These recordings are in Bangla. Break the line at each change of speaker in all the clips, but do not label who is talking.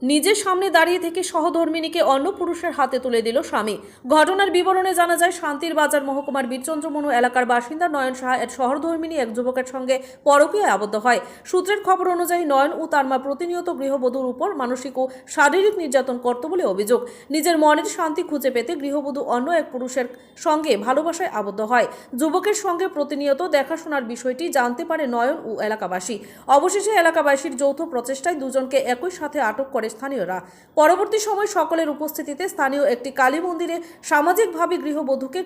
নিজের সামনে দাঁড়িয়ে থেকে সহধর্মিণীকে অন্য পুরুষের হাতে তুলে দিল স্বামী। ঘটনার বিবরণে জানা যায়, শান্তির বাজার মহকুমার বীরচন্দ্রমনু এলাকার বাসিন্দা নয়ন সাহা এর সহধর্মিণী এক যুবকের সঙ্গে পরকীয়ায় আবদ্ধ হয়। সূত্রের খবর অনুযায়ী নয়ন ও তার মা প্রতিনিয়ত গৃহবধূর উপর মানসিক ও শারীরিক নির্যাতন করত বলে অভিযোগ। নিজের মনের শান্তি খুঁজে পেতে গৃহবধূ অন্য এক পুরুষের সঙ্গে ভালোবাসায় আবদ্ধ হয়। যুবকের সঙ্গে প্রতিনিয়ত দেখাশোনার বিষয়টি জানতে পারে নয়ন ও এলাকাবাসী। অবশেষে এলাকাবাসীর যৌথ প্রচেষ্টায় দুজনকে একই সাথে আটক করে স্থানীয়রা। পরবর্তী সময় সকলের উপস্থিতিতে স্থানীয় একটি কালী মন্দিরে সামাজিকভাবে গৃহবধূকে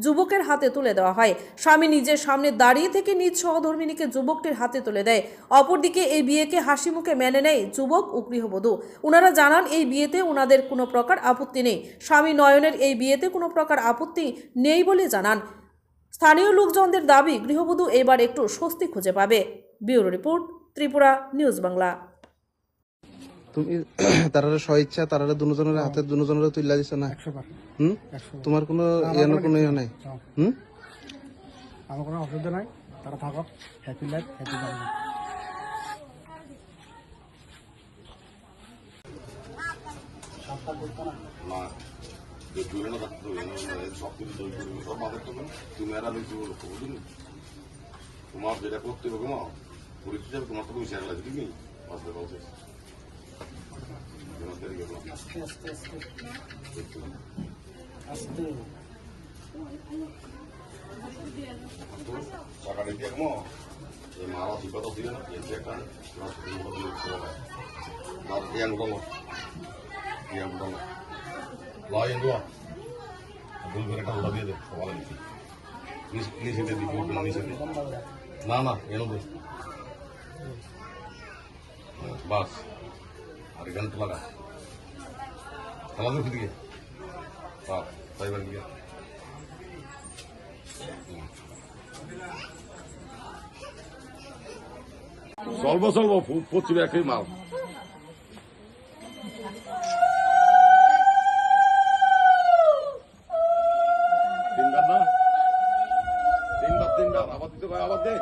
যুবকের হাতে তুলে দেওয়া হয়। স্বামী নিজের সামনে দাঁড়িয়ে থেকে নিজ সহধর্মিণীকে যুবকটির হাতে তুলে দেয়। অপরদিকে এই বিয়েকে হাসি মুখে মেনে নেয় যুবক ও গৃহবধূ। ওনারা জানান, এই বিয়েতে ওনাদের কোনো প্রকার আপত্তি নেই। স্বামী নয়নের এই বিয়েতে কোনো প্রকার আপত্তি নেই বলে জানান। স্থানীয় লোকজনদের দাবি, গৃহবধূ এবার একটু স্বস্তি খুঁজে পাবে। Bureau report, Tripura news Bangla.
তুমি তারা স্বইচ্ছা তারা দুজনের হাতে দুজনের তুইলা দিছ না? তোমার কোনো কোনো ইয়ে নাই?
আমার কোনো অসুবিধা নাই, তারা থাকক, হ্যাপি লাইফ হ্যাপি লাইফ।
তোমার যেটা করতে হবে পরিচয় তোমার তো পয়সা লাগবে তুমি টাকা দিতে মারা বিপদ দিয়ে না একটা ওলা দিয়ে দে সবাই নিচে দিই নিচে দিই না না এনে দে বাস আর এখানে তো লাগা আমাদের দিকে সাইবার দিকে চলবো পশ্চিমে একই মাল তিনবার আবার দিতে পারে আবার দে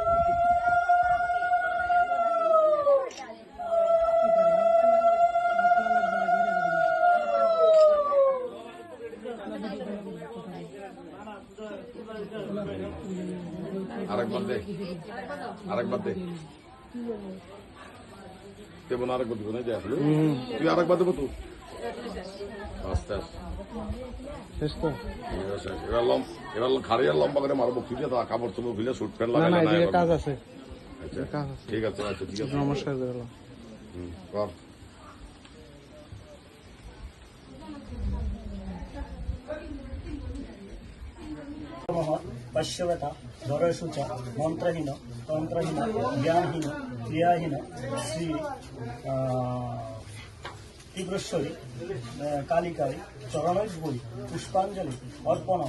আরেকবার দে কেমন আরেকবার দিব না আসলে তুই আরেকবার দেবো তো আস্তে আস্তে এবার খাড়িয়ার লম্বা করে মারবো খুঁজে তা কাপড় চোপড় খুলে সুট প্যান্ট লাগাই
কাজ আছে।
ঠিক আছে আচ্ছা ঠিক আছে
নমস্কার
কর
পশ্যবতা দরসূচ মন্ত্রহীন তন্ত্রহীন জ্ঞানহীন ক্রিয়াহীন শ্রী তীব্রেশ্বরী কালিকায় চরণৈর্বৈ পুষ্পাঞ্জলি অর্পণ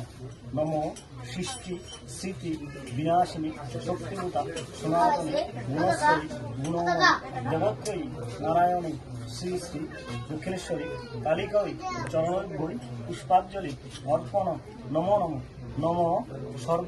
নম সৃষ্টি স্মৃতি বিনাশিনী শক্তিভূতা সনাতনী গুণশ্বরী গুণময়ী দেবত্রয়ী নারায়ণী শ্রী শ্রী দক্ষিণেশ্বরী কালিকায় চরণৈর্বৈ পুষ্পাঞ্জলি অর্পণ নমো নম নম সর্ব